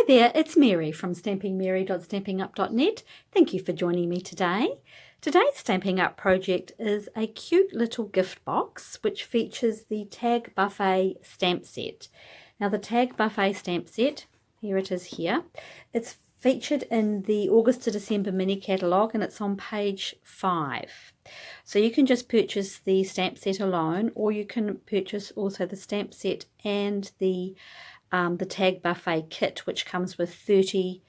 Hi there, it's Mary from stampingmary.stampinup.net. Thank you for joining me today. Today's Stamping Up project is a cute little gift box which features the Tag Buffet stamp set. Now the Tag Buffet stamp set, here it is here, it's featured in the August to December mini catalogue and it's on page 5. So you can just purchase the stamp set alone, or you can purchase also the stamp set and the Tag Buffet kit, which comes with 30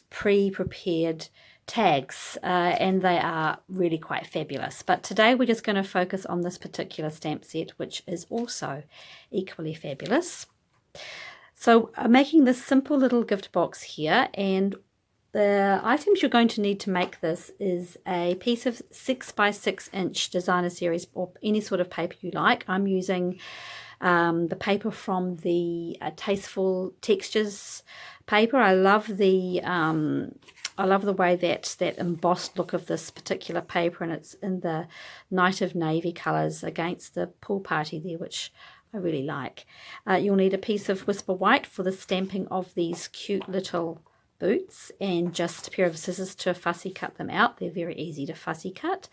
pre-prepared tags, and they are really quite fabulous. But today we're just going to focus on this particular stamp set, which is also equally fabulous. So I'm making this simple little gift box here, and the items you're going to need to make this is a piece of 6 by 6 inch designer series, or any sort of paper you like. I'm using the paper from the Tasteful Textures paper. I love the way that embossed look of this particular paper, and it's in the Night of Navy colours against the pool party there, which I really like. You'll need a piece of Whisper White for the stamping of these cute little boots, and just a pair of scissors to fussy cut them out. They're very easy to fussy cut.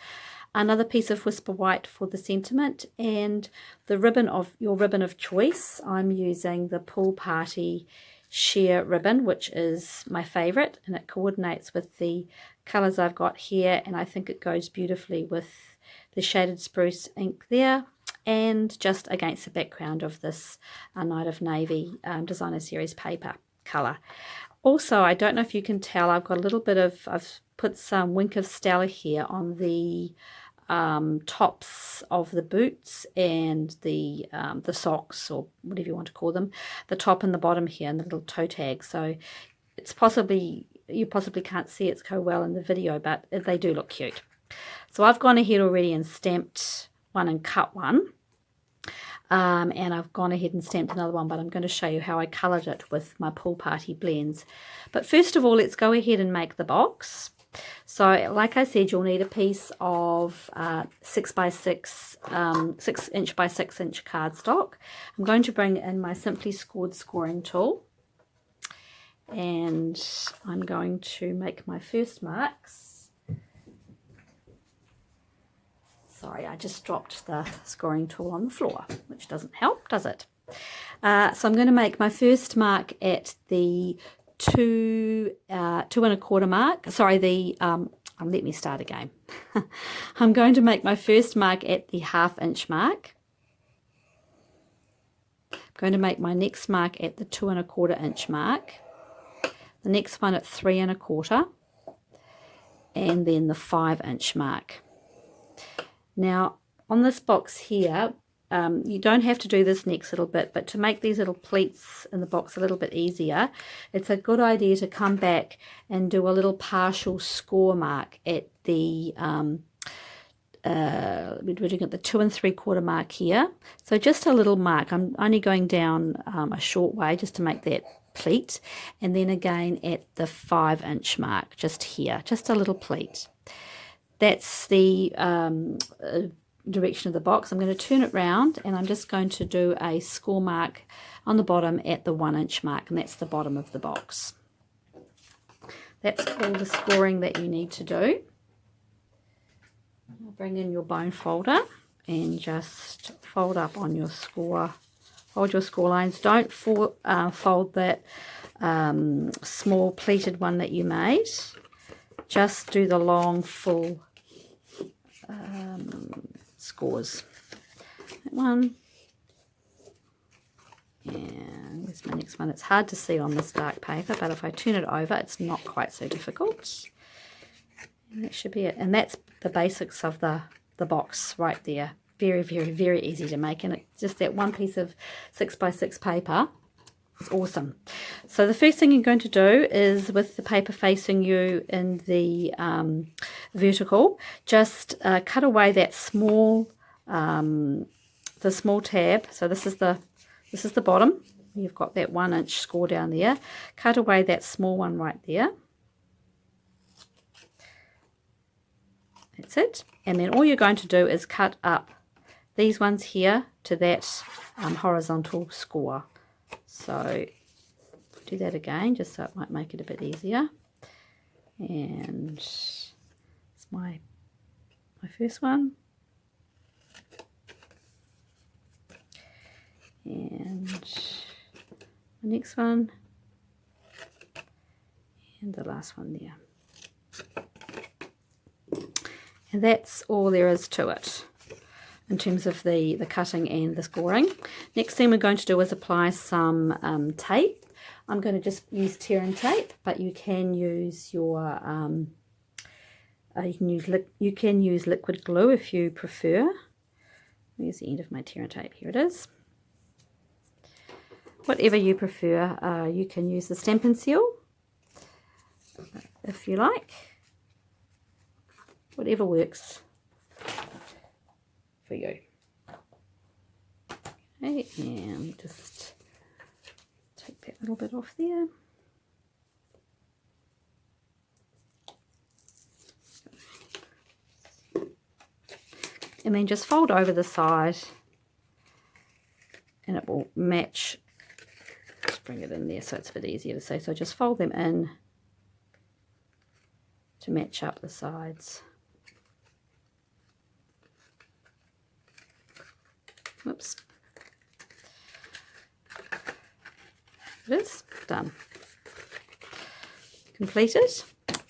Another piece of Whisper White for the sentiment, and the ribbon of your ribbon of choice. I'm using the Pool Party sheer ribbon, which is my favourite, and it coordinates with the colours I've got here, and I think it goes beautifully with the shaded spruce ink there, and just against the background of this Night of Navy designer series paper colour. Also, I don't know if you can tell, I've got a little bit of, I've put some Wink of Stella here on the tops of the boots and the socks, or whatever you want to call them, the top and the bottom here, and the little toe tag. So it's you possibly can't see it so well in the video, but they do look cute. So I've gone ahead already and stamped one and cut one. And I've gone ahead and stamped another one, but I'm going to show you how I coloured it with my Pool Party blends. But first of all, let's go ahead and make the box. So like I said, you'll need a piece of 6 by 6 inch by 6 inch cardstock. I'm going to bring in my Simply Scored scoring tool, and I'm going to make my first marks. Sorry, I just dropped the scoring tool on the floor, which doesn't help, does it? So I'm going to make my first mark at the 2 1/4 mark. Sorry, let me start again. I'm going to make my first mark at the 1/2 inch mark. I'm going to make my next mark at the 2 1/4 inch mark. The next one at 3 1/4, and then the 5 inch mark. Now on this box here, you don't have to do this next little bit, but to make these little pleats in the box a little bit easier, it's a good idea to come back and do a little partial score mark at the we're doing at the 2 3/4 mark here. So just a little mark. I'm only going down a short way just to make that pleat, and then again at the 5 inch mark just here, just a little pleat. That's the direction of the box. I'm going to turn it round, and I'm just going to do a score mark on the bottom at the 1 inch mark, and that's the bottom of the box. That's all the scoring that you need to do. I'll bring in your bone folder and just fold up on your score. Fold your score lines. Don't fold that small pleated one that you made. Just do the long, full scores. That one. And where's my next one? It's hard to see on this dark paper, but if I turn it over, it's not quite so difficult. And that should be it. And that's the basics of the box right there. Very, very, very easy to make. And it's just that one piece of 6 by 6 paper. It's awesome. So the first thing you're going to do is, with the paper facing you in the vertical, just cut away that small, the small tab. So this is the bottom. You've got that 1 inch score down there. Cut away that small one right there. That's it. And then all you're going to do is cut up these ones here to that horizontal score. So do that again just so it might make it a bit easier. And it's my first one. And the next one. And the last one there. And that's all there is to it in terms of the cutting and the scoring. Next thing we're going to do is apply some tape. I'm going to just use tear and tape, but you can use your you can use liquid glue if you prefer. Here's the end of my tear and tape. Here it is. Whatever you prefer, you can use the Stampin' Seal if you like. Whatever works for you. Okay, and just take that little bit off there. And then just fold over the side and it will match. Just bring it in there so it's a bit easier to see. So just fold them in to match up the sides. Whoops. It is done. Completed.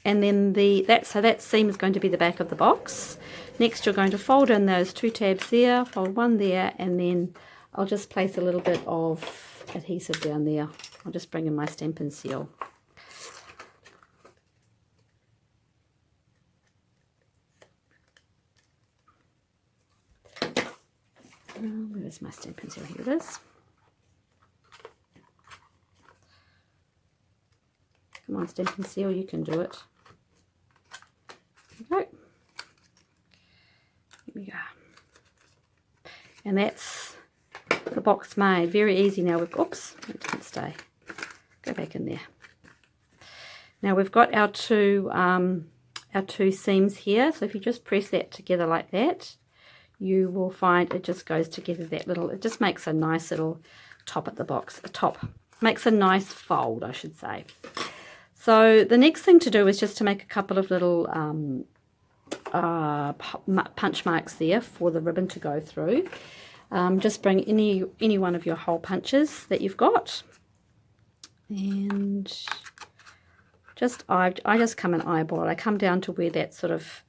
And then that seam is going to be the back of the box. Next you're going to fold in those 2 tabs there, fold one there, and then I'll just place a little bit of adhesive down there. I'll just bring in my Stampin' Seal. Where's my Stampin' Seal? Here it is. Come on, Stampin' Seal, you can do it. There we go. Here we go. And that's the box made. Very easy now. Oops, it didn't stay. Go back in there. Now we've got our two seams here. So if you just press that together like that, you will find it just goes together that little, it just makes a nice little top at the box, makes a nice fold, I should say. So the next thing to do is just to make a couple of little punch marks there for the ribbon to go through. Just bring any one of your hole punches that you've got, and I just come and eyeball it. I come down to where that sort of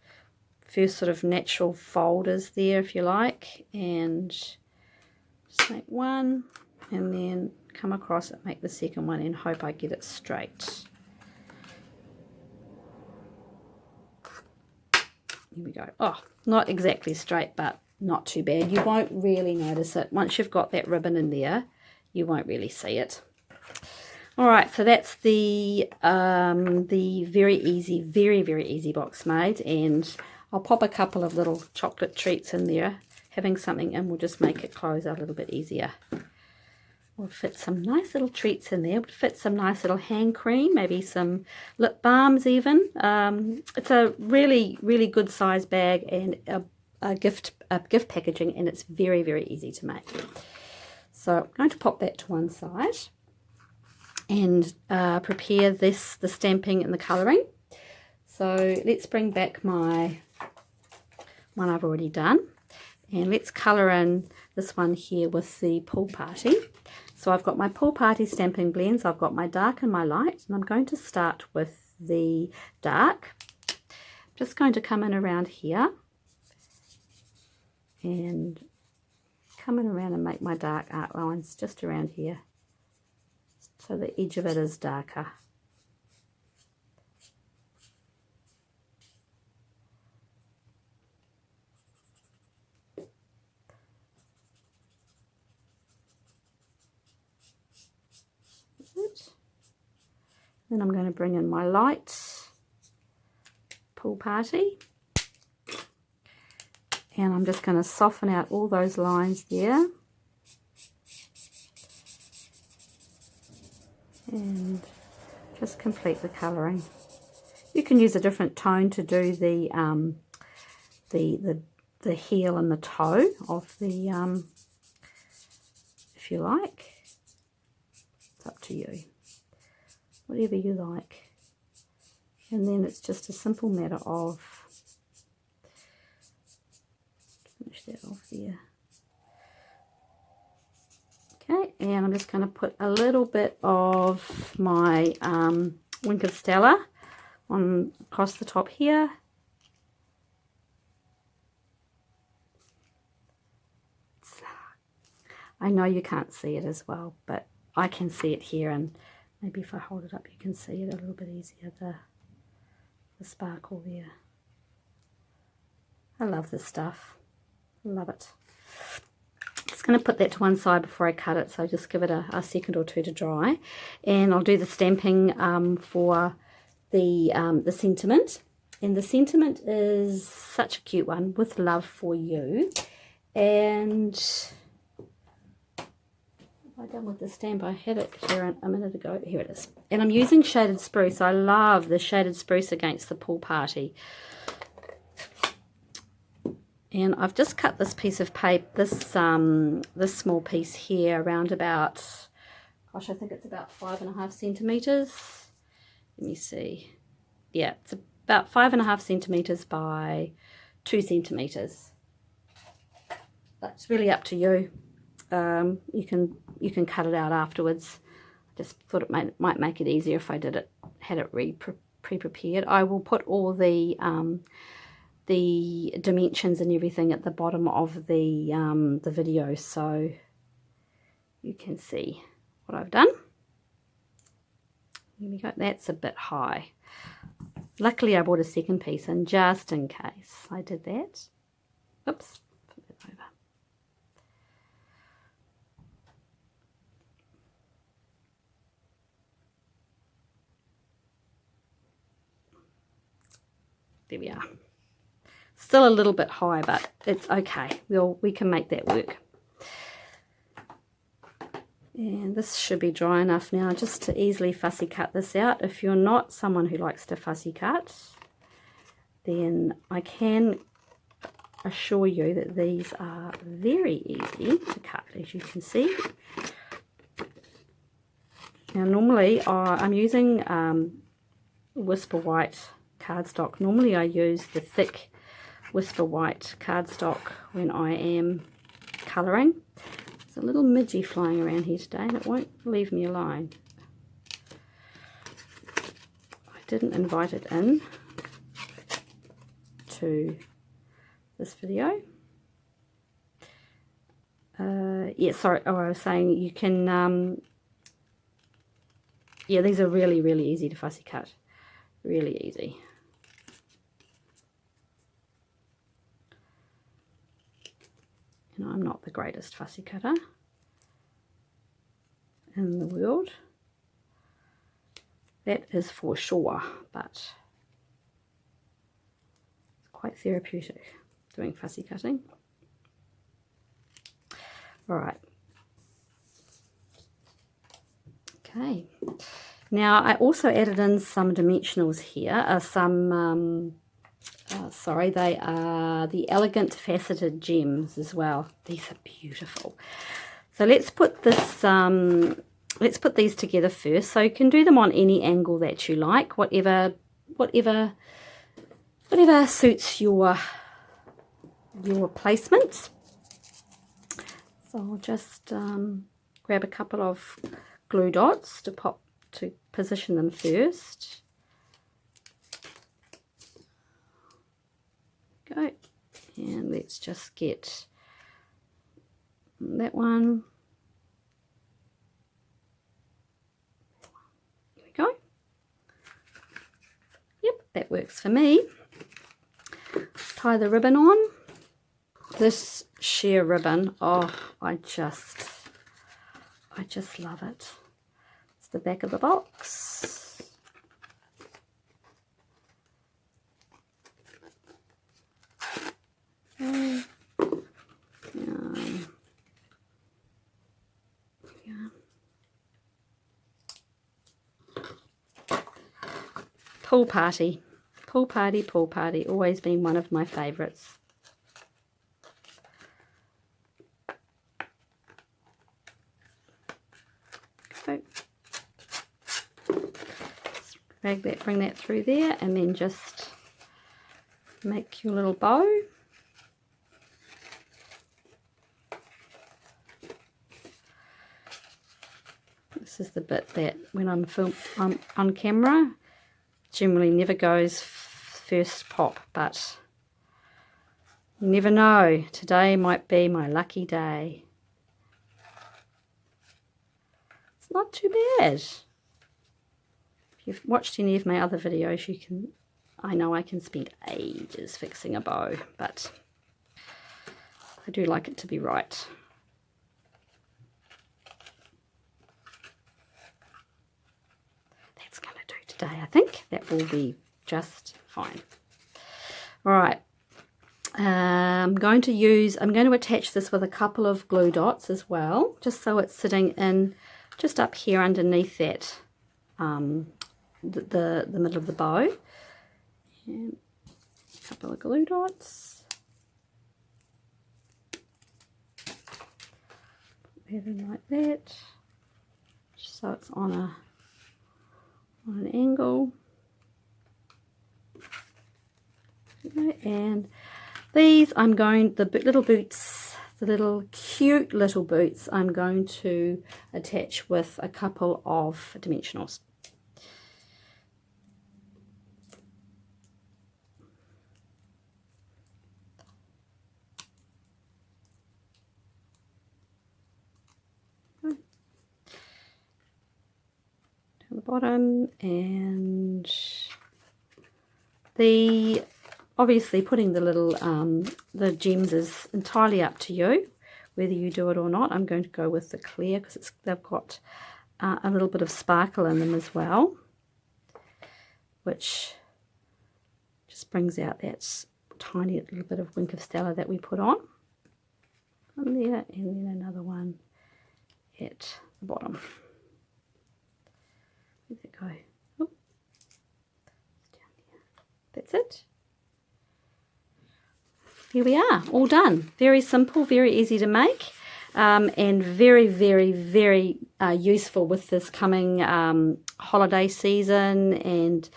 first sort of natural fold is there, if you like, and just make one and then come across and make the second one and hope I get it straight. Here we go. Oh, not exactly straight, but not too bad. You won't really notice it. Once you've got that ribbon in there, you won't really see it. All right, so that's the very easy, very easy box made, and I'll pop a couple of little chocolate treats in there. Having something in will just make it close a little bit easier. We'll fit some nice little treats in there. We'll fit some nice little hand cream, maybe some lip balms even. It's a really good size bag and a gift packaging, and it's very easy to make. So I'm going to pop that to one side and prepare the stamping and the colouring. So let's bring back my one I've already done, and let's colour in this one here with the Pool Party. So I've got my Pool Party stamping blends, I've got my dark and my light, and I'm going to start with the dark. I'm just going to come in around here and come in around and make my dark outlines just around here, so the edge of it is darker. Then I'm going to bring in my light Pool Party, and I'm just going to soften out all those lines there, and just complete the colouring. You can use a different tone to do the heel and the toe of the if you like. It's up to you. whatever you like. And then it's just a simple matter of, finish that off there. Okay, and I'm just going to put a little bit of my Wink of Stella on across the top here. I know you can't see it as well, but I can see it here, and maybe if I hold it up you can see it a little bit easier, the sparkle there. I love this stuff. Love it. Just going to put that to one side before I cut it, so just give it a second or two to dry. And I'll do the stamping for the sentiment. And the sentiment is such a cute one, with love for you. And what have I done with the stamp? I had it here a minute ago. Here it is. And I'm using shaded spruce. I love the shaded spruce against the pool party. And I've just cut this piece of paper, this small piece here, around about, gosh, I think it's about 5.5 centimeters. Let me see. Yeah, it's about 5.5 centimeters by 2 centimeters. That's really up to you. You can cut it out afterwards. I just thought it might make it easier if I had it pre-prepared. I will put all the dimensions and everything at the bottom of the video, so you can see what I've done. Here we go. That's a bit high. Luckily I bought a second piece in just in case I did that. Oops, put that over. There we are. Still a little bit high, but it's okay. We can make that work. And this should be dry enough now just to easily fussy cut this out. If you're not someone who likes to fussy cut, then I can assure you that these are very easy to cut, as you can see. Now normally I'm using Whisper White cardstock. Normally I use the thick Whisper White cardstock when I am colouring. There's a little midgie flying around here today and it won't leave me alone. I didn't invite it in to this video. Yeah, sorry, I was saying you can, yeah, these are really, really easy to fussy cut. Really easy. And I'm not the greatest fussy cutter in the world. That is for sure, but it's quite therapeutic doing fussy cutting. All right. Okay. Now I also added in some dimensionals here, sorry, they are the Elegant Faceted Gems as well. These are beautiful. So let's put this, let's put these together first. So you can do them on any angle that you like, whatever suits your placement. So I'll just grab a couple of glue dots to position them first. Go, and let's just get that one. There we go. Yep, that works for me. Tie the ribbon on. This sheer ribbon, oh, I just love it. It's the back of the box. Okay. Yeah. Pool party, pool party, pool party. Always been one of my favourites. bring that through there, and then just make your little bow. This is the bit that when I'm on camera generally never goes first pop, but you never know. Today might be my lucky day. It's not too bad. If you've watched any of my other videos, you can, I know I can spend ages fixing a bow, but I do like it to be right. That's going to do today, I think. That will be just fine. All right. I'm going to attach this with a couple of glue dots as well, just so it's sitting in just up here underneath that the middle of the bow. And a couple of glue dots. Put that in like that, just so it's on an angle. Okay, and these the little boots, the little cute little boots, I'm going to attach with a couple of dimensionals. Down the bottom, and obviously putting the little the gems is entirely up to you whether you do it or not. I'm going to go with the clear because they've got a little bit of sparkle in them as well, which just brings out that tiny little bit of wink of Stella that we put on there, and then another one at the bottom. Where'd that go? Oh, it's down here. That's it. Here we are, all done. Very simple, very easy to make, and very, very, very useful with this coming holiday season and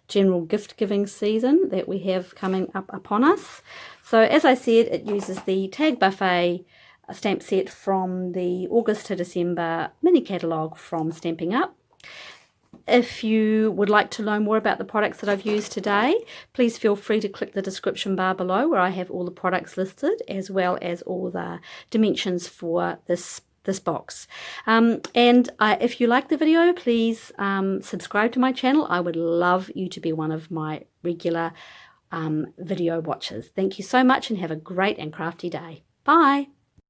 general gift giving season that we have coming up upon us. So as I said, it uses the Tag Buffet stamp set from the August to December mini catalogue from Stampin' Up. If you would like to know more about the products that I've used today, please feel free to click the description bar below where I have all the products listed, as well as all the dimensions for this box. If you like the video, please subscribe to my channel. I would love you to be one of my regular video watchers. Thank you so much and have a great and crafty day. Bye.